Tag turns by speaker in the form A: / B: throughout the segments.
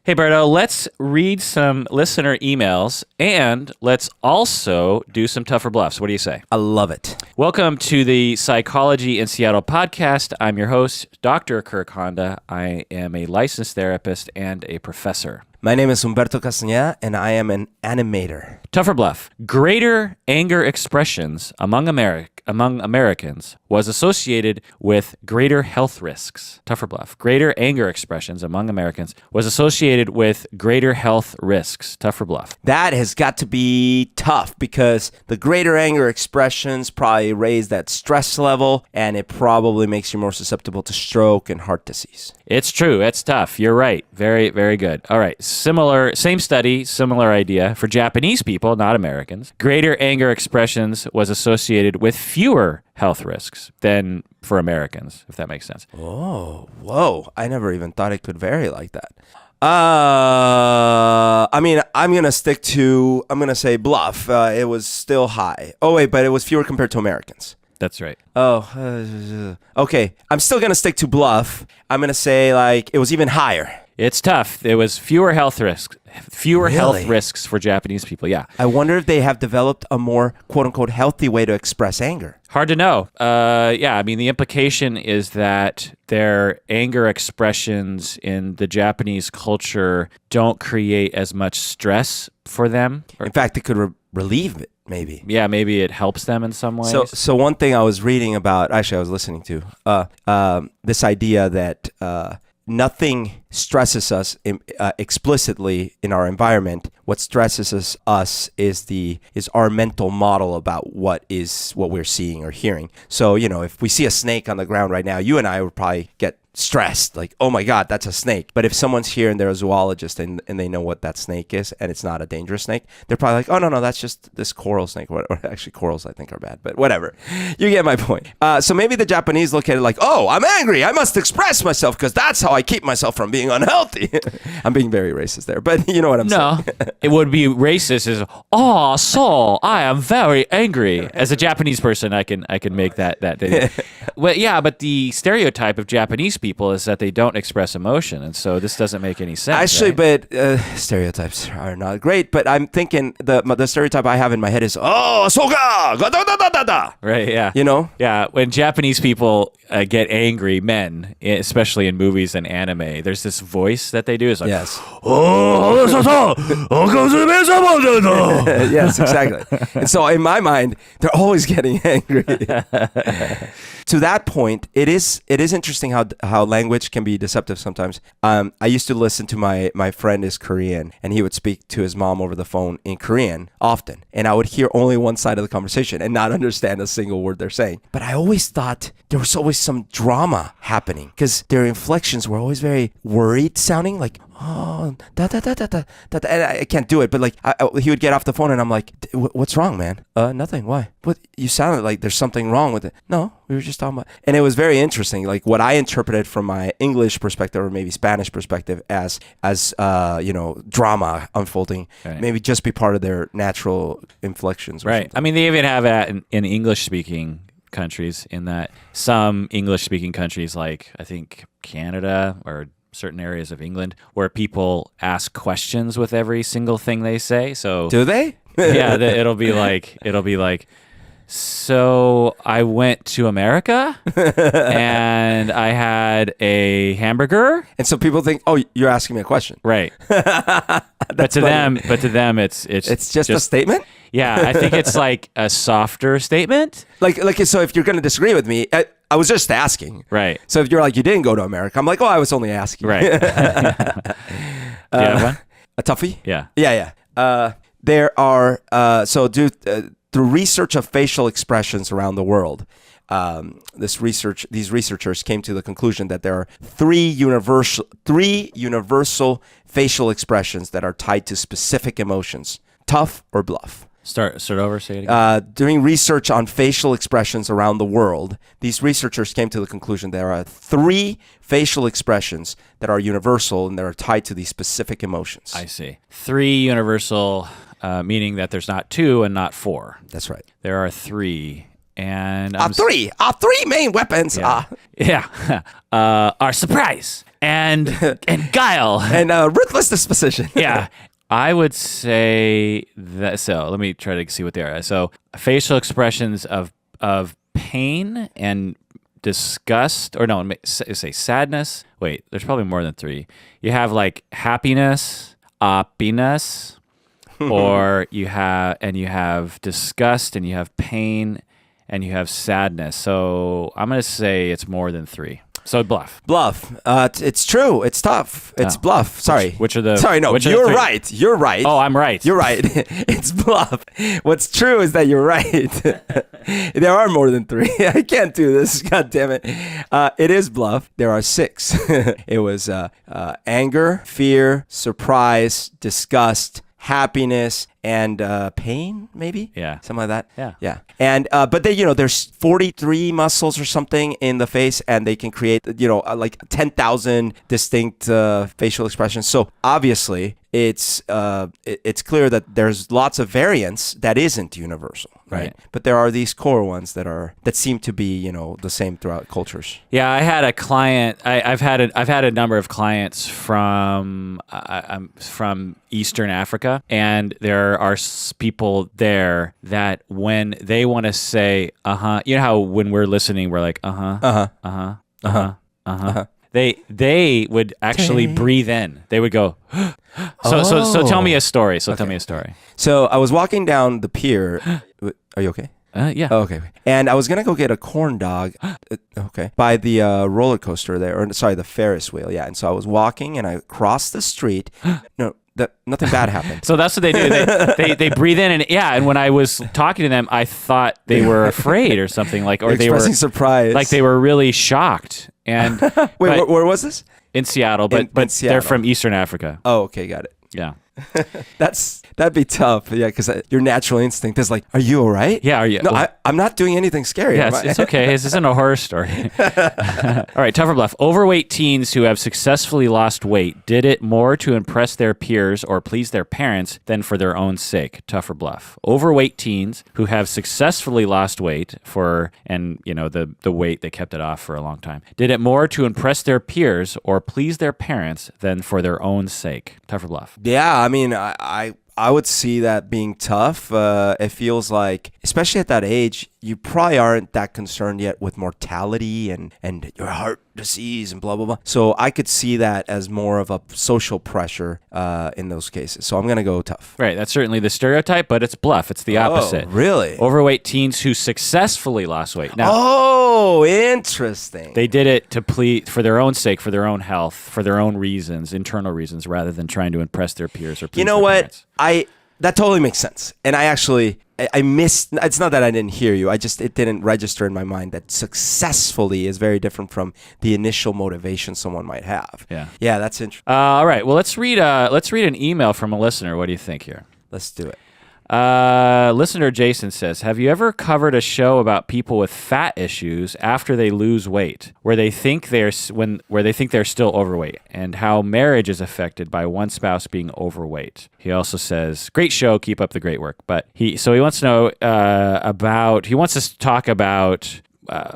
A: Hey, Berto, let's read some listener emails and let's also do some tougher bluffs. What do you say?
B: I love it.
A: Welcome to the Psychology in Seattle podcast. I'm your host, Dr. Kirk Honda. I am a licensed therapist and a professor.
B: My name is Humberto Castañeda, and I am an animator.
A: Tougher bluff. Greater anger expressions among Americans was associated with greater health risks. Tougher bluff. Greater anger expressions among Americans was associated with greater health risks. Tougher bluff.
B: That has got to be tough because the greater anger expressions probably raise that stress level, and it probably makes you more susceptible to stroke and heart disease.
A: It's true. It's tough. You're right. Very, very good. All right. Same study, similar idea. For Japanese people, not Americans, greater anger expressions was associated with fewer health risks than for Americans, if that makes sense.
B: Oh, whoa. I never even thought it could vary like that. I mean, I'm going to say bluff. It was still high. Oh, wait, but it was fewer compared to Americans.
A: That's right.
B: Oh, okay. I'm still going to stick to bluff. I'm going to say like it was even higher.
A: It's tough. There was fewer health risks. Fewer health
B: Really?
A: risks for Japanese people, yeah.
B: I wonder if they have developed a more quote-unquote healthy way to express anger.
A: Hard to know. Yeah, I mean, the implication is that their anger expressions in the Japanese culture don't create as much stress for them.
B: In fact, it could relieve it, maybe.
A: Yeah, maybe it helps them in some ways.
B: So one thing I was reading about, actually I was listening to, this idea that nothing stresses us explicitly in our environment. What stresses us is our mental model about what we're seeing or hearing. So, if we see a snake on the ground right now, you and I would probably get stressed, like, oh my God, that's a snake. But if someone's here and they're a zoologist and they know what that snake is and it's not a dangerous snake, they're probably like, oh, no, that's just this coral snake. Or actually, corals I think are bad, but whatever. You get my point. So maybe the Japanese look at it like, oh, I'm angry. I must express myself because that's how I keep myself from being unhealthy. I'm being very racist there, but you know what I'm saying.
A: No, it would be racist as, oh, so I am very angry. As a Japanese person, I can make that. Well, yeah, but the stereotype of Japanese people is that they don't express emotion, and so this doesn't make any sense.
B: Actually,
A: right?
B: but stereotypes are not great. But I'm thinking the stereotype I have in my head is, oh, soga, ga da da da da da.
A: Right? Yeah.
B: Yeah.
A: When Japanese people get angry, men, especially in movies and anime, there's this voice that they do. It's like,
B: yes. Yes, exactly. And so in my mind, they're always getting angry. To that point, it is interesting how language can be deceptive sometimes. I used to listen to my friend is Korean, and he would speak to his mom over the phone in Korean often, and I would hear only one side of the conversation and not understand a single word they're saying. But I always thought there was always some drama happening because their inflections were always very worried sounding, like, oh, da da da da da da. And I can't do it, but like he would get off the phone, and I'm like, "What's wrong, man? Nothing. Why? What? You sounded like there's something wrong with it." No, we were just talking about. And it was very interesting, like what I interpreted from my English perspective or maybe Spanish perspective as drama unfolding,
A: right.
B: Maybe just be part of their natural inflections. Or
A: right.
B: something.
A: I mean, they even have that in English-speaking countries. In that some English-speaking countries, like I think Canada or certain areas of England, where people ask questions with every single thing they say. So
B: do they?
A: Yeah, it'll be like, so I went to America and I had a hamburger.
B: And so people think, oh, you're asking me a question,
A: right? But to them, it's
B: just a statement.
A: Yeah, I think it's like a softer statement.
B: Like so, if you're going to disagree with me, I was just asking.
A: Right.
B: So if you're like, you didn't go to America, I'm like, oh, I was only asking.
A: Right. Do you have one?
B: A toughie?
A: Yeah.
B: Yeah. There are, through research of facial expressions around the world, these researchers came to the conclusion that there are three universal facial expressions that are tied to specific emotions: tough or bluff.
A: Start over. Say it again.
B: Doing research on facial expressions around the world, these researchers came to the conclusion there are three facial expressions that are universal and that are tied to these specific emotions.
A: I see. Three universal, meaning that there's not two and not four.
B: That's right.
A: There are three. And
B: Our three main weapons are
A: are surprise and guile
B: and ruthless disposition.
A: Yeah. I would say that. So let me try to see what they are. So facial expressions of pain and disgust, or no, say sadness. Wait, there's probably more than 3. You have like happiness, happiness, or you have disgust, and you have pain, and you have sadness. So I'm gonna say it's more than 3. So bluff.
B: It's true. It's tough. It's bluff. Sorry.
A: Which are the?
B: Sorry, no. You're right. You're right.
A: Oh, I'm right.
B: You're right. It's bluff. What's true is that you're right. There are more than 3. I can't do this. God damn it. It is bluff. There are 6. It was anger, fear, surprise, disgust, happiness, and pain, maybe?
A: Yeah.
B: Something like
A: Yeah.
B: that? Yeah. And, but they, there's 43 muscles or something in the face, and they can create, like 10,000 distinct facial expressions. So obviously, it's clear that there's lots of variance that isn't universal, right? But there are these core ones that seem to be, the same throughout cultures.
A: Yeah, I had a client. I've had a number of clients from Eastern Africa, and there are people there that when they want to say how when we're listening we're like they would actually breathe in. They would go. So tell me a story. Tell me a story.
B: So I was walking down the pier. Are you okay?
A: Yeah.
B: Oh, okay. And I was going to go get a corn dog, by the roller coaster there, or sorry, the Ferris wheel. Yeah. And so I was walking and I crossed the street. Nothing bad happened.
A: So that's what they do. They breathe in and when I was talking to them, I thought they were afraid or something or they were
B: expressing surprise.
A: Like they were really shocked. And
B: wait, where was this?
A: In Seattle, but
B: Seattle.
A: They're from Eastern Africa.
B: Oh, okay, got it.
A: Yeah.
B: That'd be tough. Yeah, because your natural instinct is like, are you all right?
A: Yeah, are you?
B: No, I'm not doing anything scary.
A: Yeah, it's okay. This isn't a horror story. All right, tough or bluff. Overweight teens who have successfully lost weight did it more to impress their peers or please their parents than for their own sake. Tough or bluff. Overweight teens who have successfully lost weight the weight, they kept it off for a long time, did it more to impress their peers or please their parents than for their own sake. Tough or bluff.
B: Yeah, I mean, I would see that being tough. It feels like, especially at that age, you probably aren't that concerned yet with mortality and your heart disease and blah, blah, blah. So I could see that as more of a social pressure in those cases. So I'm going to go tough.
A: Right. That's certainly the stereotype, but it's bluff. It's the opposite.
B: Oh, really?
A: Overweight teens who successfully lost weight. Now,
B: interesting.
A: They did it to please, for their own sake, for their own health, for their own reasons, internal reasons, rather than trying to impress their peers or please their parents.
B: That totally makes sense. And I missed, it's not that I didn't hear you. It didn't register in my mind that successfully is very different from the initial motivation someone might have.
A: Yeah.
B: Yeah, that's interesting.
A: All right. Well, let's read an email from a listener. What do you think here?
B: Let's do it.
A: Listener Jason says, have you ever covered a show about people with fat issues after they lose weight, where they think they're still overweight, and how marriage is affected by one spouse being overweight? He also says, great show, keep up the great work. But he wants to know he wants us to talk about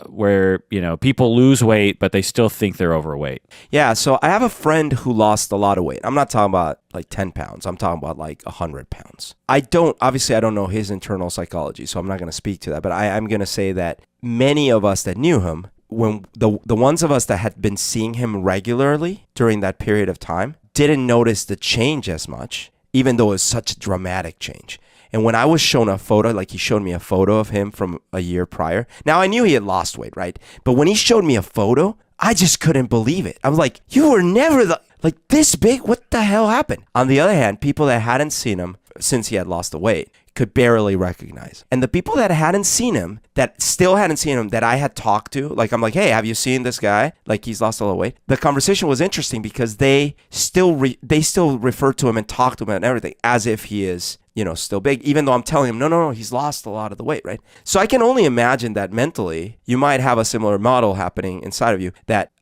A: where people lose weight but they still think they're overweight.
B: Yeah, so I have a friend who lost a lot of weight. I'm not talking about like 10 pounds. I'm talking about like 100 pounds. I don't know his internal psychology, so I'm not going to speak to that. But I'm going to say that many of us that knew him, when the ones of us that had been seeing him regularly during that period of time, didn't notice the change as much, even though it was such a dramatic change. And when I was shown a photo, like he showed me a photo of him from a year prior. Now, I knew he had lost weight, right? But when he showed me a photo, I just couldn't believe it. I was like, you were never this big? What the hell happened? On the other hand, people that hadn't seen him since he had lost the weight could barely recognize. And the people that hadn't seen him, that still hadn't seen him, that I had talked to, like I'm like, hey, have you seen this guy? Like he's lost a little weight. The conversation was interesting because they still refer to him and talk to him and everything as if he is still big, even though I'm telling him, no, he's lost a lot of the weight, right? So I can only imagine that mentally you might have a similar model happening inside of you that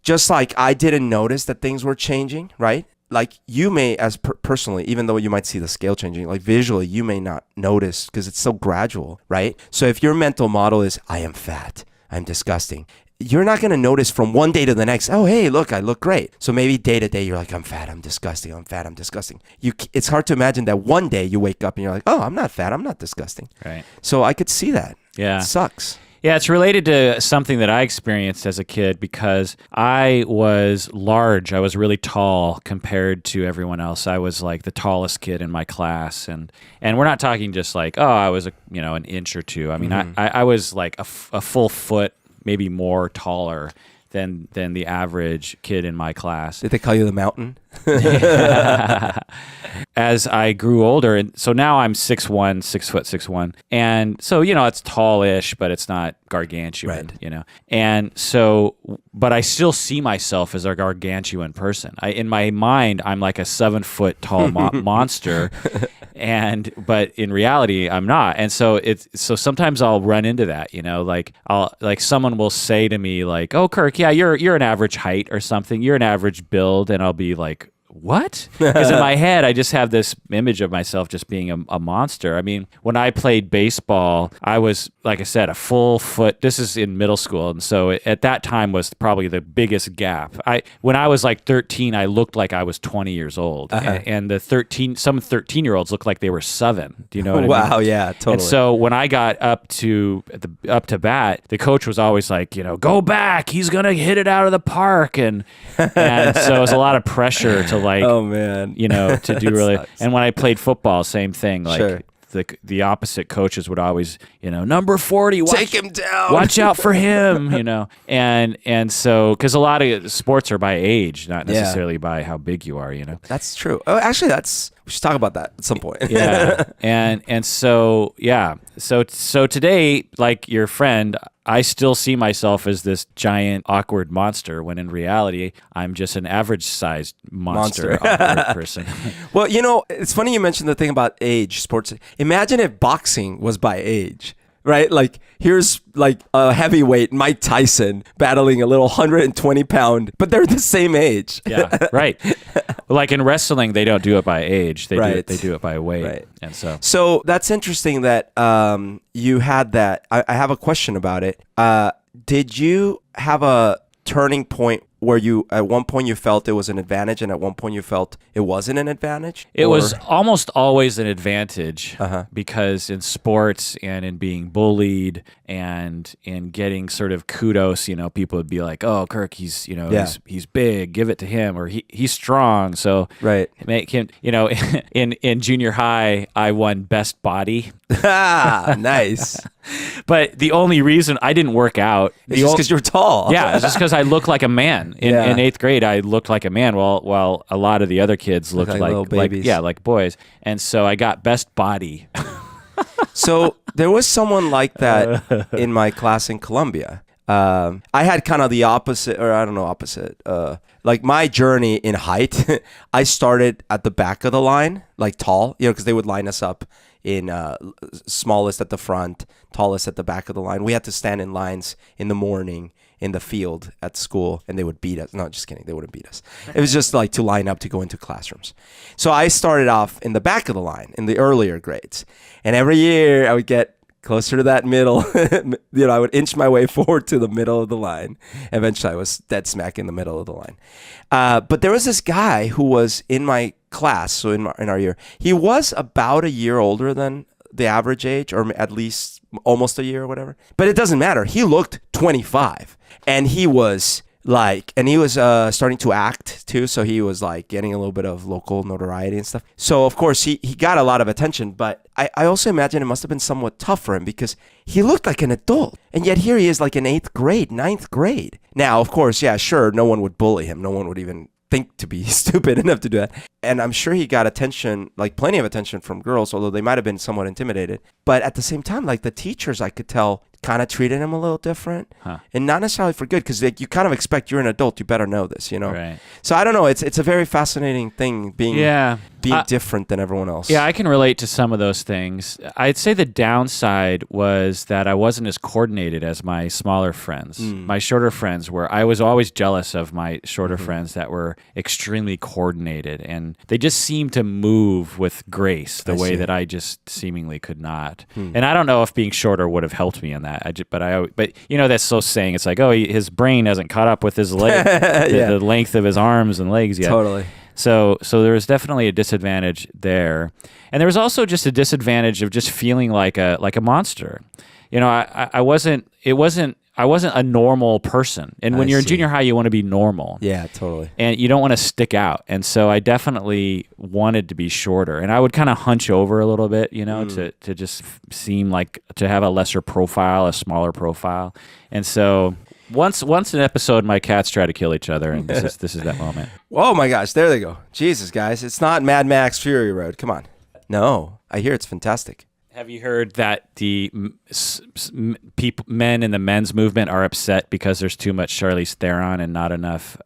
B: just like I didn't notice that things were changing, right? like you may, as personally, even though you might see the scale changing, like visually, you may not notice because it's so gradual, right? So if your mental model is, I am fat, I'm disgusting, you're not going to notice from one day to the next, oh, hey, look, I look great. So maybe day to day, you're like, I'm fat, I'm disgusting, I'm fat, I'm disgusting. It's hard to imagine that one day you wake up and you're like, oh, I'm not fat, I'm not disgusting.
A: Right.
B: So I could see that.
A: Yeah.
B: It sucks.
A: Yeah, it's related to something that I experienced as a kid because I was large. I was really tall compared to everyone else. I was like the tallest kid in my class, and we're not talking just like, oh, I was an inch or two. I mean, I was like a full foot, maybe more taller than the average kid in my class.
B: Did they call you the mountain?
A: As I grew older, and so now I'm 6'1", 6'1", and so it's tallish, but it's not gargantuan,
B: right.
A: And so, but I still see myself as a gargantuan person. In my mind, I'm like a 7-foot tall monster, but in reality, I'm not. And so sometimes I'll run into that, like someone will say to me like, "Oh, Kirk, yeah, you're an average height or something. You're an average build," and I'll be like, what? Because in my head, I just have this image of myself just being a monster. I mean, when I played baseball, I was, like I said, a full foot. This is in middle school. And so at that time was probably the biggest gap. When I was like 13, I looked like I was 20 years old. And some 13-year-olds looked like they were 7. Do you know what I mean?
B: Wow, yeah, totally.
A: And so when I got up to bat, the coach was always like, go back. He's going to hit it out of the park. And so it was a lot of pressure to like,
B: oh man,
A: to do really.
B: Sucks.
A: And when I played football, same thing. Like
B: sure.
A: the opposite coaches would always, number 40,
B: take him down.
A: Watch out for him, and so because a lot of sports are by age, not necessarily by how big you are,
B: That's true. Oh, actually, we should talk about that at some point.
A: Yeah, and so yeah, so today, like your friend, I still see myself as this giant, awkward monster when in reality, I'm just an average-sized monster. Awkward person.
B: Well, it's funny you mentioned the thing about age, sports. Imagine if boxing was by age, right? Like, here's like a heavyweight, Mike Tyson, battling a little 120-pound, but they're the same age.
A: Yeah, right. Like in wrestling, they don't do it by age. They do it by weight.
B: Right.
A: And
B: so that's interesting that you had that. I have a question about it. Did you have a turning point where at one point you felt it was an advantage and at one point you felt it wasn't an advantage?
A: It was almost always an advantage because in sports and in being bullied and in getting sort of kudos, people would be like, oh, Kirk, he's big, give it to him, or he's strong. So make him, in junior high, I won best body.
B: Nice.
A: But the only reason I didn't work out
B: is just because you're tall.
A: Yeah, it's just because I look like a man. In 8th grade, I looked like a man, while a lot of the other kids looked like
B: little babies.
A: Like boys. And so I got best body.
B: So there was someone like that in my class in Columbia. I had kind of the opposite, or I don't know, opposite. Like my journey in height, I started at the back of the line, like tall, because they would line us up in smallest at the front, tallest at the back of the line. We had to stand in lines in the morning in the field at school, and they would beat us. No, just kidding. They wouldn't beat us. It was just like to line up to go into classrooms. So I started off in the back of the line in the earlier grades. And every year I would get closer to that middle. I would inch my way forward to the middle of the line. Eventually I was dead smack in the middle of the line. But there was this guy who was in my class, so in our year. He was about a year older than the average age, or at least almost a year or whatever. But it doesn't matter. He looked 25. And he was starting to act too, so he was like getting a little bit of local notoriety and stuff. So of course he got a lot of attention, but I also imagine it must have been somewhat tough for him because he looked like an adult, and yet here he is like in 8th grade, 9th grade. Now, of course, yeah, sure, no one would bully him. No one would even think to be stupid enough to do that. And I'm sure he got attention, like plenty of attention from girls, although they might have been somewhat intimidated. But at the same time, like the teachers, I could tell, kind of treated him a little different,
A: Huh.
B: and not necessarily for good, because like, you kind of expect you're an adult, you better know this, you know.
A: Right.
B: So I don't know. It's a very fascinating thing being different than everyone else.
A: Yeah, I can relate to some of those things. I'd say the downside was that I wasn't as coordinated as my smaller friends. My shorter friends were. I was always jealous of my shorter friends that were extremely coordinated, and they just seemed to move with grace the way that I just seemingly could not. And I don't know if being shorter would have helped me in that. But you know, that's so saying. It's like, oh, his brain hasn't caught up with his leg, the length of his arms and legs yet.
B: Totally.
A: So there was definitely a disadvantage there, and there was also just a disadvantage of just feeling like a monster. You know, I wasn't a normal person, and when you're in junior high, you want to be normal.
B: Yeah, totally.
A: And you don't want to stick out, and so I definitely wanted to be shorter, and I would kind of hunch over a little bit, you know, to just seem like to have a lesser profile, a smaller profile, and so. Once an episode, my cats try to kill each other, and this is that moment.
B: Oh my gosh, there they go. Jesus, guys, it's not Mad Max Fury Road. Come on. No, I hear it's fantastic.
A: Have you heard that the men in the men's movement are upset because there's too much Charlize Theron and not enough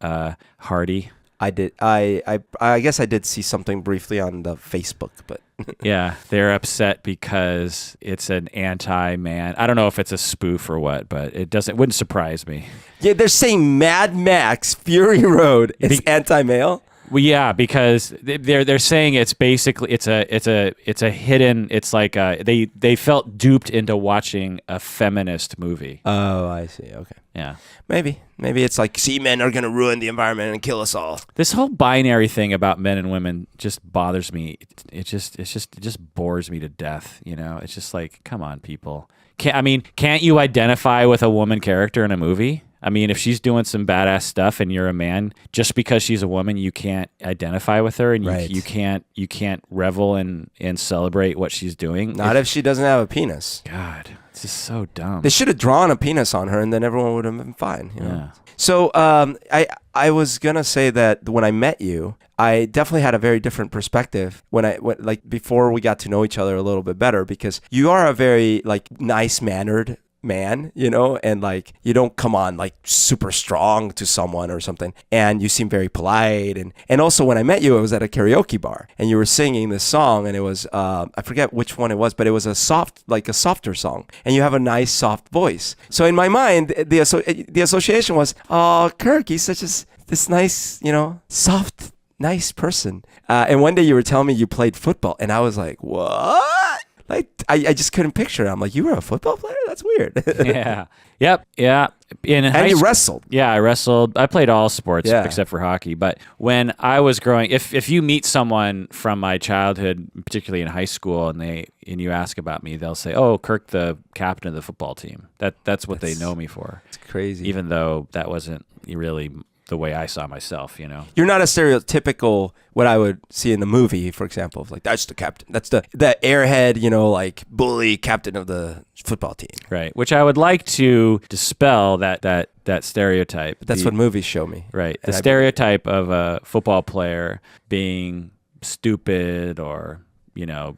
A: Hardy?
B: I did. I guess I did see something briefly on the Facebook, but
A: yeah, they're upset because it's an anti-man. I don't know if it's a spoof or what, but it wouldn't surprise me.
B: Yeah, they're saying Mad Max Fury Road is anti-male.
A: Well, yeah, because they're saying it's basically it's a hidden. It's like they felt duped into watching a feminist movie.
B: Oh, I see. Okay.
A: Yeah.
B: Maybe it's like, see, men are gonna ruin the environment and kill us all.
A: This whole binary thing about men and women just bothers me. It just bores me to death. You know, it's just like, come on, people. Can't you identify with a woman character in a movie? I mean, if she's doing some badass stuff and you're a man, just because she's a woman, you can't identify with her, and you can't revel and celebrate what she's doing.
B: Not if she doesn't have a penis.
A: God, it's just so dumb.
B: They should have drawn a penis on her, and then everyone would have been fine. You know?
A: Yeah.
B: So I was gonna say that when I met you, I definitely had a very different perspective like before we got to know each other a little bit better, because you are a very like nice mannered man, you know, and like you don't come on like super strong to someone or something, and you seem very polite, and also when I met you, it was at a karaoke bar, and you were singing this song, and it was I forget which one it was, but it was a softer song, and you have a nice soft voice. So in my mind, the association was, oh, Kirk, he's such this nice, you know, soft, nice person. And one day you were telling me you played football, and I was like, what? Like, I just couldn't picture it. I'm like, you were a football player? That's weird.
A: Yeah. Yep. Yeah.
B: And you wrestled.
A: Yeah, I wrestled. I played all sports except for hockey. But when I was growing, if you meet someone from my childhood, particularly in high school, and you ask about me, they'll say, "Oh, Kirk, the captain of the football team." That's what they know me for. It's
B: crazy.
A: Even though that wasn't really the way I saw myself, you know.
B: You're not a stereotypical what I would see in the movie, for example, like that's the captain, that's the airhead, you know, like bully captain of the football team.
A: Right, which I would like to dispel that stereotype.
B: That's what movies show me.
A: Right, the stereotype of a football player being stupid or you know,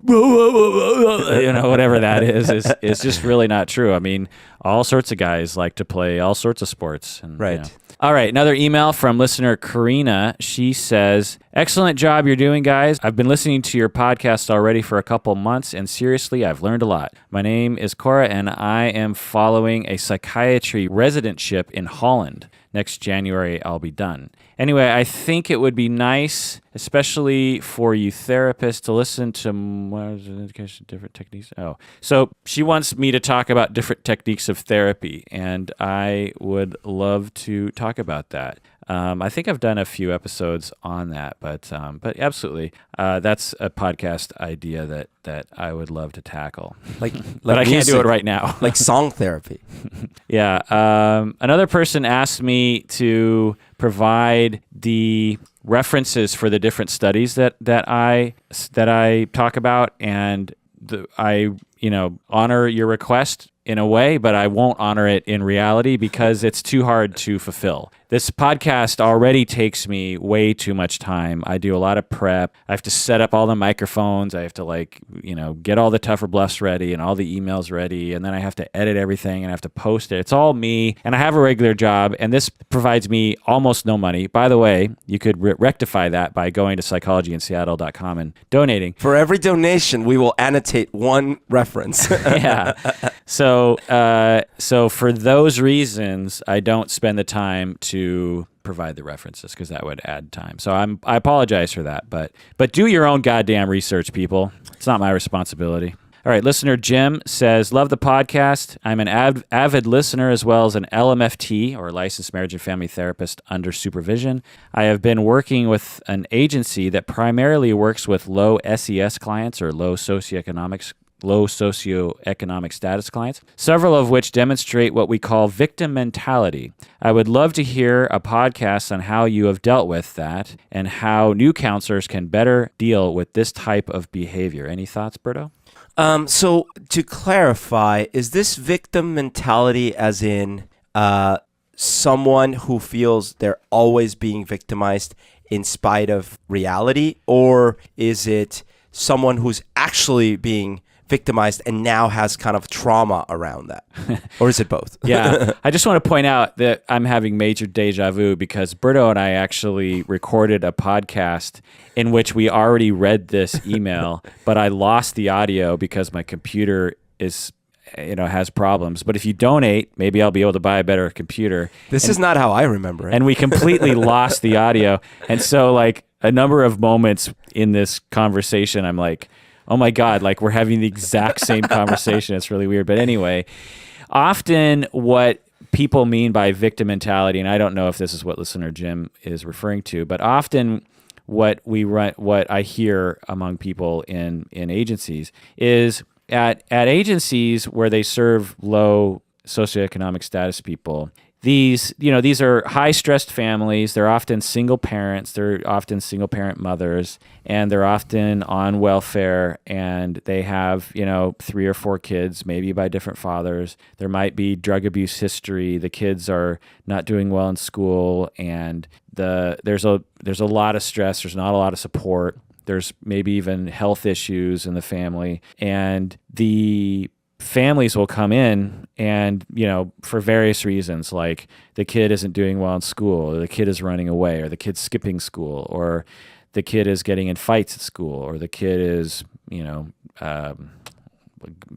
A: whatever that is just really not true. I mean, all sorts of guys like to play all sorts of sports. And,
B: right.
A: You know. All right, another email from listener Karina. She says, "Excellent job you're doing, guys. I've been listening to your podcast already for a couple months, and seriously, I've learned a lot. My name is Cora, and I am following a psychiatry residentship in Holland. Next January, I'll be done. Anyway, I think it would be nice, especially for you therapists, to listen to different techniques." Oh, so she wants me to talk about different techniques of therapy, and I would love to talk about that. I think I've done a few episodes on that, but absolutely, that's a podcast idea that I would love to tackle. But I can't do it right now.
B: Like song therapy.
A: Yeah. Another person asked me to provide the references for the different studies that I talk about, and I honor your request in a way, but I won't honor it in reality because it's too hard to fulfill. This podcast already takes me way too much time. I do a lot of prep. I have to set up all the microphones. I have to get all the Tougher Bluffs ready and all the emails ready. And then I have to edit everything and I have to post it. It's all me. And I have a regular job. And this provides me almost no money. By the way, you could rectify that by going to psychologyinseattle.com and donating.
B: For every donation, we will annotate one reference.
A: Yeah. So for those reasons, I don't spend the time to provide the references because that would add time. So I apologize for that, but do your own goddamn research, people. It's not my responsibility. All right, listener Jim says, love the podcast. I'm an avid listener as well as an LMFT, or licensed marriage and family therapist under supervision. I have been working with an agency that primarily works with low SES clients, or low socioeconomic status clients, several of which demonstrate what we call victim mentality. I would love to hear a podcast on how you have dealt with that and how new counselors can better deal with this type of behavior. Any thoughts, Berto?
B: So to clarify, is this victim mentality as in someone who feels they're always being victimized in spite of reality, or is it someone who's actually being victimized and now has kind of trauma around that? Or is it both?
A: Yeah. I just want to point out that I'm having major deja vu because Berto and I actually recorded a podcast in which we already read this email, but I lost the audio because my computer has problems. But if you donate, maybe I'll be able to buy a better computer.
B: This is not how I remember it.
A: And we completely lost the audio. And so a number of moments in this conversation, I'm like, oh my God, we're having the exact same conversation. It's really weird. But anyway, often what people mean by victim mentality, and I don't know if this is what listener Jim is referring to, but often what I hear among people in agencies is at agencies where they serve low socioeconomic status people, these are high-stressed families. They're often single parents. They're often single-parent mothers, and they're often on welfare, and they have, 3 or 4 kids, maybe by different fathers. There might be drug abuse history. The kids are not doing well in school, and there's a lot of stress. There's not a lot of support. There's maybe even health issues in the family, and the families will come in and, for various reasons, like the kid isn't doing well in school, or the kid is running away, or the kid's skipping school, or the kid is getting in fights at school, or the kid is,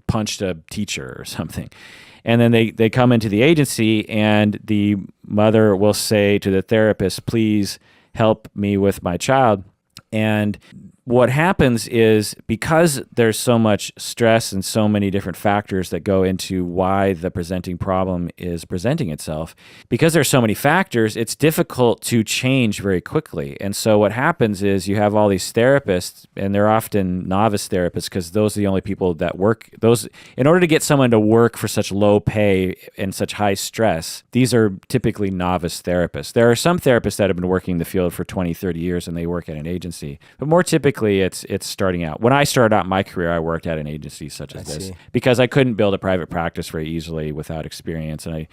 A: punched a teacher or something. And then they come into the agency and the mother will say to the therapist, please help me with my child. And what happens is, because there's so much stress and so many different factors that go into why the presenting problem is presenting itself, because there's so many factors, it's difficult to change very quickly. And so what happens is you have all these therapists, and they're often novice therapists because those are the only people that work. In order to get someone to work for such low pay and such high stress, these are typically novice therapists. There are some therapists that have been working in the field for 20, 30 years and they work at an agency, but more typically it's starting out. When I started out my career, I worked at an agency such as this because I couldn't build a private practice very easily without experience, and I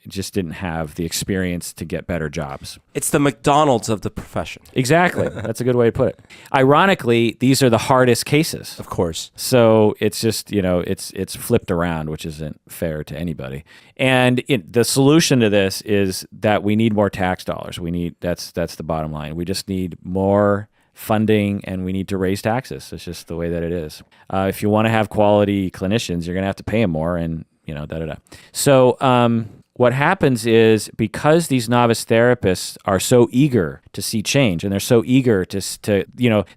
A: just didn't have the experience to get better jobs.
B: It's the McDonald's of the profession.
A: Exactly. That's a good way to put it. Ironically, these are the hardest cases.
B: Of course.
A: So it's just, it's flipped around, which isn't fair to anybody. And the solution to this is that we need more tax dollars. That's the bottom line. We just need more funding, and we need to raise taxes. It's just the way that it is. If you want to have quality clinicians, you're going to have to pay them more, and da-da-da. So what happens is, because these novice therapists are so eager to see change, and they're so eager to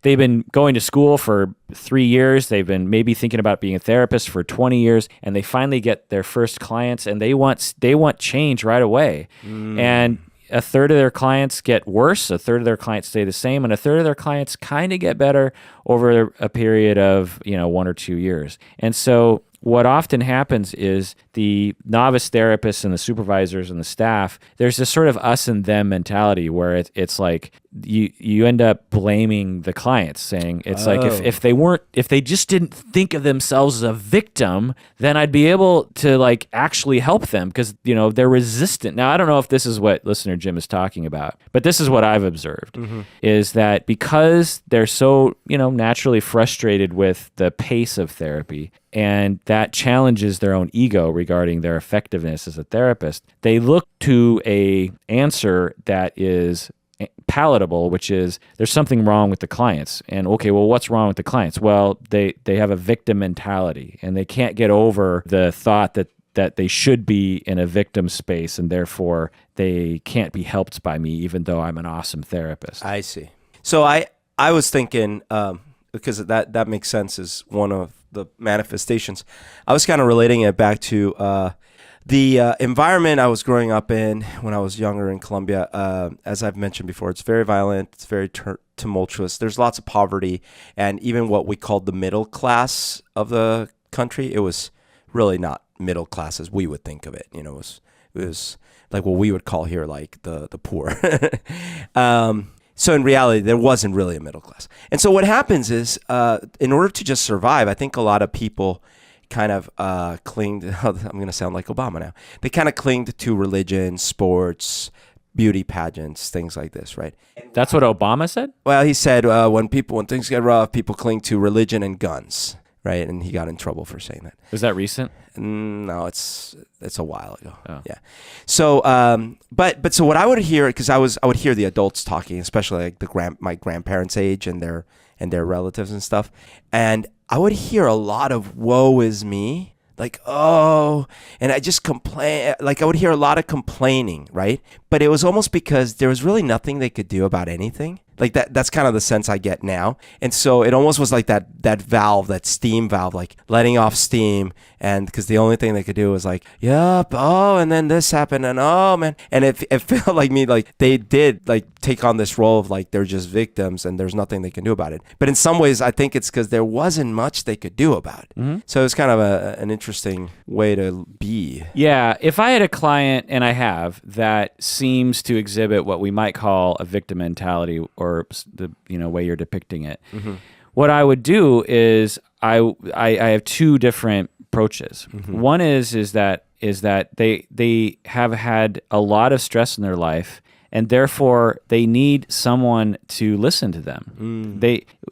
A: they've been going to school for 3 years, they've been maybe thinking about being a therapist for 20 years, and they finally get their first clients, and they want change right away. And a third of their clients get worse, a third of their clients stay the same, and a third of their clients kind of get better over a period of 1 or 2 years. And so what often happens is the novice therapists and the supervisors and the staff, there's this sort of us and them mentality where it's like you end up blaming the clients, saying it's like if they just didn't think of themselves as a victim, then I'd be able to like actually help them because they're resistant. Now I don't know if this is what listener Jim is talking about, but this is what I've observed is that because they're so naturally frustrated with the pace of therapy, and that challenges their own ego regarding their effectiveness as a therapist, they look to a answer that is palatable, which is there's something wrong with the clients. And okay, well, what's wrong with the clients? Well, they have a victim mentality, and they can't get over the thought that they should be in a victim space, and therefore they can't be helped by me, even though I'm an awesome therapist.
B: I see. So I was thinking, because that makes sense as one of the manifestations. I was kind of relating it back to the environment I was growing up in when I was younger in Colombia. As I've mentioned before, it's very violent. It's very tumultuous. There's lots of poverty, and even what we called the middle class of the country, it was really not middle class as we would think of it. It was like what we would call here like the poor. So in reality, there wasn't really a middle class. And so what happens is, in order to just survive, I think a lot of people kind of cling to, I'm going to sound like Obama now. They kind of cling to religion, sports, beauty pageants, things like this, right?
A: That's what Obama said?
B: Well, he said when things get rough, people cling to religion and guns, right? And he got in trouble for saying that.
A: Was that recent?
B: No, it's a while ago.
A: Oh.
B: Yeah. So, but so what I would hear, because I would hear the adults talking, especially like my grandparents' age and their relatives and stuff, and I would hear a lot of "woe is me," like and I just complain. Like I would hear a lot of complaining, right? But it was almost because there was really nothing they could do about anything. Like that's kind of the sense I get now. And so it almost was like that valve, that steam valve, like letting off steam. And because the only thing they could do was like, yep, and then this happened, and oh man. And it felt like they did like take on this role of like they're just victims and there's nothing they can do about it. But in some ways, I think it's because there wasn't much they could do about it. Mm-hmm. So it's kind of an interesting way to be.
A: Yeah. If I had a client, and I have, that seems to exhibit what we might call a victim mentality, or the way you're depicting it. Mm-hmm. What I would do is I have two different approaches. Mm-hmm. One is that they have had a lot of stress in their life, and therefore they need someone to listen to them.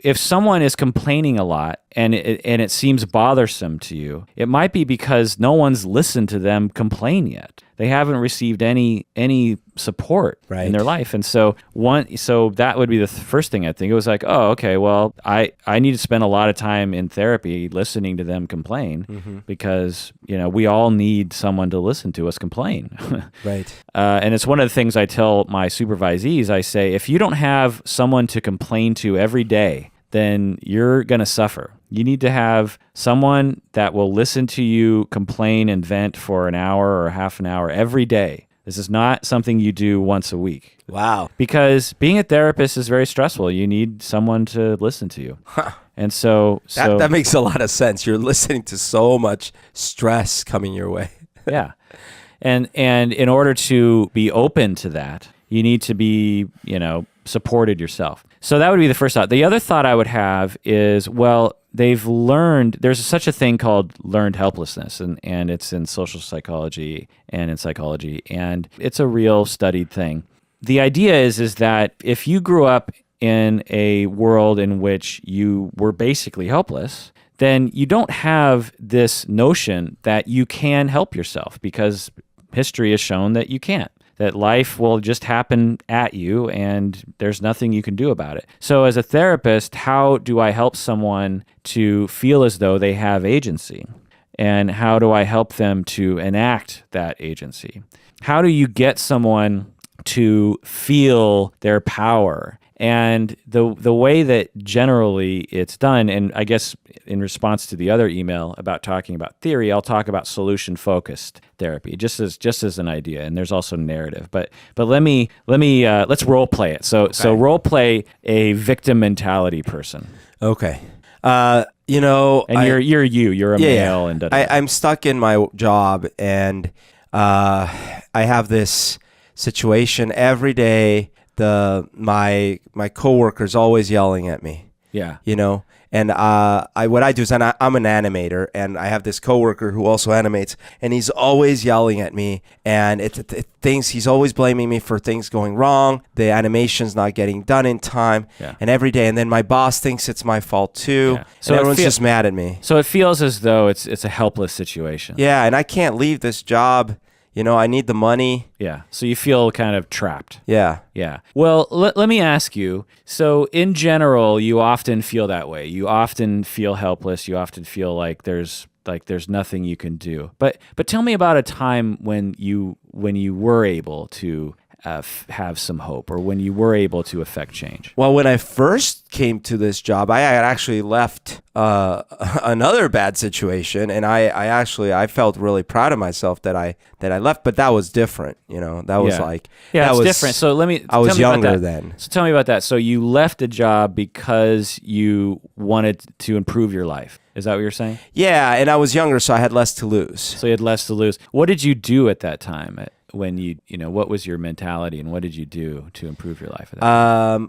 A: If someone is complaining a lot and it seems bothersome to you, it might be because no one's listened to them complain yet. They haven't received any support in their life. And so that would be the first thing I think. It was like, oh, okay, well, I need to spend a lot of time in therapy listening to them complain, because, we all need someone to listen to us complain.
B: Right.
A: And it's one of the things I tell my supervisees. I say, if you don't have someone to complain to every day, then you're going to suffer. You need to have someone that will listen to you complain and vent for an hour or half an hour every day. This is not something you do once a week.
B: Wow.
A: Because being a therapist is very stressful. You need someone to listen to you. Huh. And so
B: that makes a lot of sense. You're listening to so much stress coming your way.
A: Yeah. And in order to be open to that, you need to be, supported yourself. So that would be the first thought. The other thought I would have is, well, they've learned, there's such a thing called learned helplessness, and it's in social psychology and in psychology, and it's a real studied thing. The idea is that if you grew up in a world in which you were basically helpless, then you don't have this notion that you can help yourself, because history has shown that you can't. That life will just happen at you and there's nothing you can do about it. So as a therapist, how do I help someone to feel as though they have agency? And how do I help them to enact that agency? How do you get someone to feel their power? And the way that generally it's done, and I guess in response to the other email about talking about theory, I'll talk about solution-focused therapy, just as an idea. And there's also narrative. But let's role play it. So role play a victim mentality person.
B: Okay. You know,
A: And you're a male, and
B: I'm stuck in my job, and I have this situation every day. My coworker's always yelling at me.
A: yeah.
B: You know, and what I do is I'm an animator, and I have this coworker who also animates, and he's always yelling at me, and he's always blaming me for things going wrong, the animation's not getting done in time, and every day, and then my boss thinks it's my fault too,
A: So
B: and everyone's just mad at me.
A: So it feels as though it's a helpless situation.
B: Yeah, and I can't leave this job. You know, I need the money.
A: Yeah. So you feel kind of trapped.
B: Yeah.
A: Yeah. Well, let me ask you. So in general, you often feel that way. You often feel helpless. You often feel like there's nothing you can do. But tell me about a time when you were able to have some hope, or when you were able to affect change.
B: Well, when I first came to this job, I had actually left another bad situation, and I felt really proud of myself that I left, but that was different. You know, that was
A: it's different. So I
B: was younger then.
A: So tell me about that. So you left a job because you wanted to improve your life. Is that what you're saying?
B: Yeah, and I was younger, so I had less to lose.
A: So you had less to lose. What did you do at that time? When what was your mentality, and what did you do to improve your life?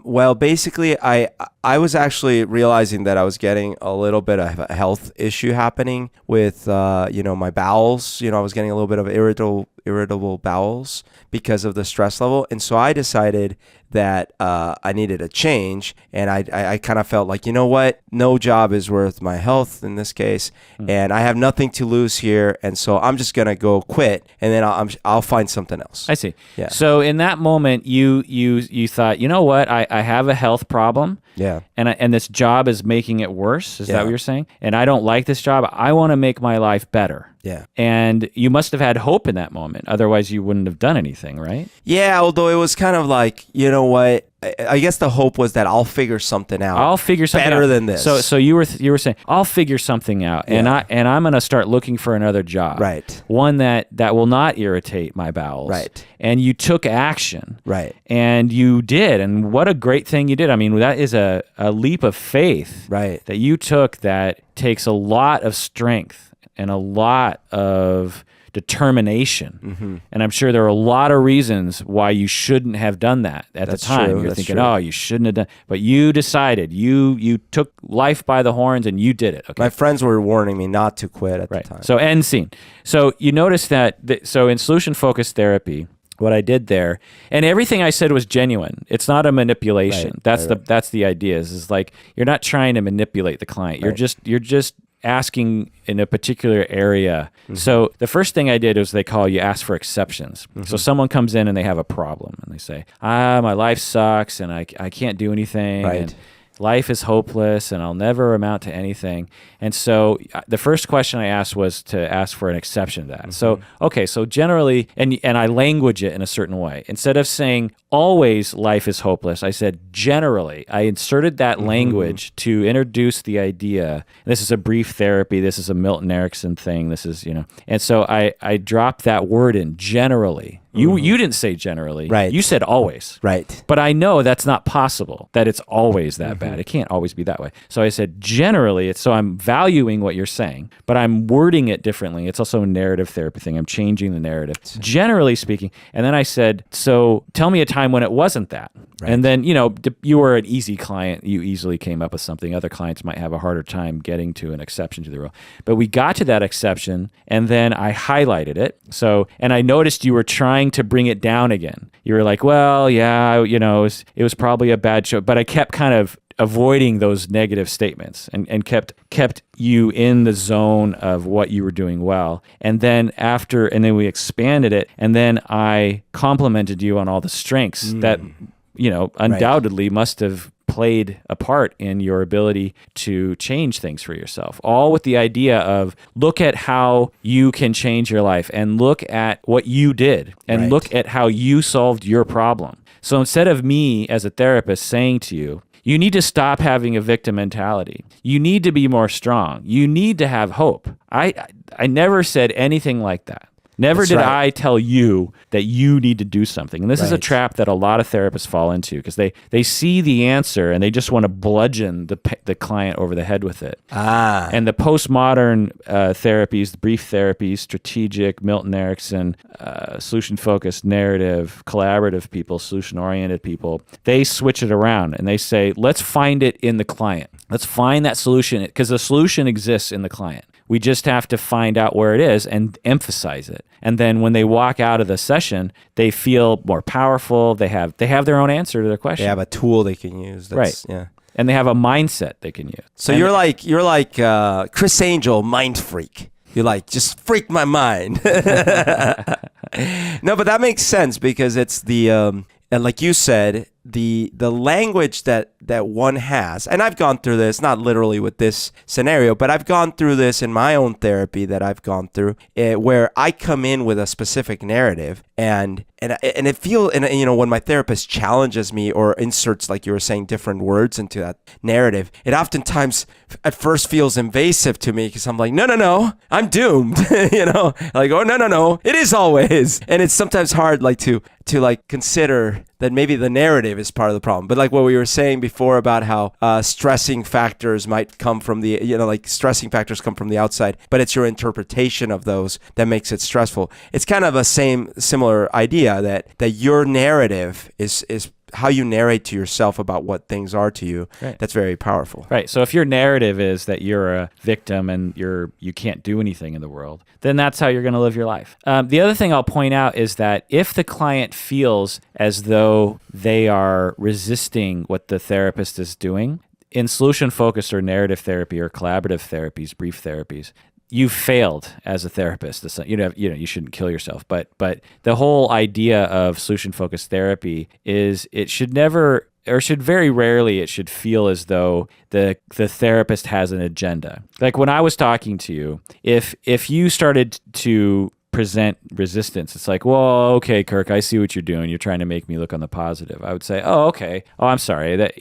B: Well, basically, I was actually realizing that I was getting a little bit of a health issue happening with, my bowels. You know, I was getting a little bit of irritable bowels because of the stress level. And so I decided that I needed a change, and I kind of felt like, you know what, no job is worth my health in this case, and I have nothing to lose here, and so I'm just gonna go quit, and then I'll find something else.
A: I see.
B: Yeah.
A: So in that moment, you thought, you know what, I have a health problem.
B: Yeah.
A: And this job is making it worse. Is that what you're saying? And I don't like this job. I want to make my life better.
B: Yeah.
A: And you must have had hope in that moment. Otherwise, you wouldn't have done anything, right?
B: Yeah, although it was kind of like, you know what? I guess the hope was that I'll figure something out.
A: I'll figure something
B: better
A: out.
B: than this.
A: So you were saying, I'll figure something out, and I'm going to start looking for another job.
B: Right.
A: One that will not irritate my bowels.
B: Right.
A: And you took action.
B: Right.
A: And you did, and what a great thing you did. I mean, that is a leap of faith.
B: Right.
A: That you took that takes a lot of strength and a lot of determination. Mm-hmm. And I'm sure there are a lot of reasons why you shouldn't have done that at the time.
B: True.
A: You're thinking, oh, you shouldn't have done, but you decided, you took life by the horns and you did it. Okay.
B: My friends were warning me not to quit at the time.
A: So end scene. So you notice that, so in solution-focused therapy, what I did there, and everything I said was genuine. It's not a manipulation. That's the idea. Is like, you're not trying to manipulate the client. You're just asking in a particular area. Mm-hmm. So the first thing I did was you ask for exceptions. Mm-hmm. So someone comes in and they have a problem, and they say, my life sucks, and I can't do anything.
B: Right.
A: And life is hopeless, and I'll never amount to anything. And so the first question I asked was to ask for an exception to that. Mm-hmm. So generally, and I language it in a certain way. Instead of saying always life is hopeless, I said generally. I inserted that language to introduce the idea. This is a brief therapy. This is a Milton Erickson thing. This is, and so I dropped that word in generally. You didn't say generally.
B: Right.
A: You said always.
B: Right.
A: But I know that's not possible, that it's always that bad. It can't always be that way. So I said generally, so I'm valuing what you're saying, but I'm wording it differently. It's also a narrative therapy thing. I'm changing the narrative. Generally speaking. And then I said, so tell me a time when it wasn't that. Right. And then, you were an easy client. You easily came up with something. Other clients might have a harder time getting to an exception to the rule. But we got to that exception, and then I highlighted it. And I noticed you were trying to bring it down again. You were like, well, yeah, it was probably a bad show. But I kept kind of avoiding those negative statements and kept you in the zone of what you were doing well. And then we expanded it, and then I complimented you on all the strengths that, undoubtedly must have played a part in your ability to change things for yourself, all with the idea of look at how you can change your life, and look at what you did, and look at how you solved your problem. So instead of me as a therapist saying to you, you need to stop having a victim mentality. You need to be more strong. You need to have hope. I never said anything like that. Never
B: That's
A: did
B: right.
A: I tell you that you need to do something. And this is a
B: Right.
A: trap that a lot of therapists fall into because they see the answer and they just want to bludgeon the client over the head with it. And the postmodern therapies, the brief therapies, strategic, Milton Erickson, solution-focused, narrative, collaborative people, solution-oriented people, they switch it around and they say, let's find it in the client. Let's find that solution because the solution exists in the client. We just have to find out where it is and emphasize it. And then when they walk out of the session, they feel more powerful. They have their own answer to their question.
B: They have a tool they can use. That's,
A: Right.
B: Yeah.
A: And they have a mindset they can use.
B: So
A: And
B: you're like Chris Angel, mind freak. You're like, just freak my mind. No, but that makes sense because it's the and like you said, the language that one has, and I've gone through this, not literally with this scenario, but I've gone through this in my own therapy that I've gone through, where I come in with a specific narrative, and it feels, and you know, when my therapist challenges me or inserts, like you were saying, different words into that narrative, it oftentimes at first feels invasive to me because I'm like, no, I'm doomed, you know, like, oh no, it is always, and it's sometimes hard, like to like consider that maybe the narrative is part of the problem. But like what we were saying before about how stressing factors might come from the, you know, like stressing factors come from the outside, but it's your interpretation of those that makes it stressful. It's kind of a similar idea that your narrative is how you narrate to yourself about what things are to you.
A: Right.
B: That's very powerful.
A: Right. So if your narrative is that you're a victim and you can't do anything in the world, then that's how you're going to live your life. The other thing I'll point out is that if the client feels as though they are resisting what the therapist is doing, in solution-focused or narrative therapy or collaborative therapies, brief therapies, you've failed as a therapist. You shouldn't kill yourself. But the whole idea of solution-focused therapy is it should never, or should very rarely, it should feel as though the therapist has an agenda. Like when I was talking to you, if you started to present resistance, it's like, well, okay, Kirk, I see what you're doing. You're trying to make me look on the positive. I would say, oh, okay. Oh, I'm sorry.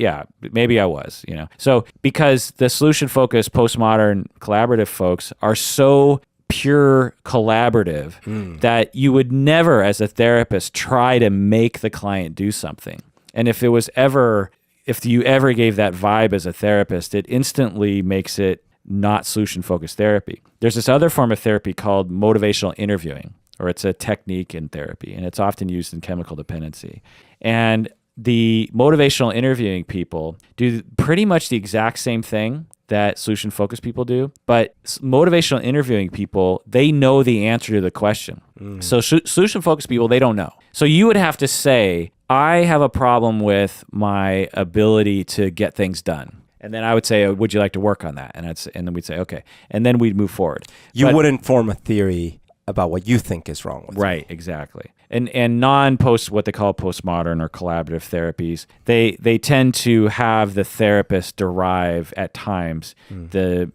A: Maybe I was, you know. So because the solution-focused, postmodern, collaborative folks are so pure collaborative that you would never, as a therapist, try to make the client do something. And if you ever gave that vibe as a therapist, it instantly makes it not solution-focused therapy. There's this other form of therapy called motivational interviewing, or it's a technique in therapy, and it's often used in chemical dependency. And the motivational interviewing people do pretty much the exact same thing that solution-focused people do, but motivational interviewing people, they know the answer to the question. So solution-focused people, they don't know. So you would have to say, I have a problem with my ability to get things done. And then I would say, would you like to work on that? And then we'd say, okay. And then we'd move forward.
B: You wouldn't form a theory about what you think is wrong with
A: Right, exactly. And what they call postmodern or collaborative therapies, they tend to have the therapist derive at times the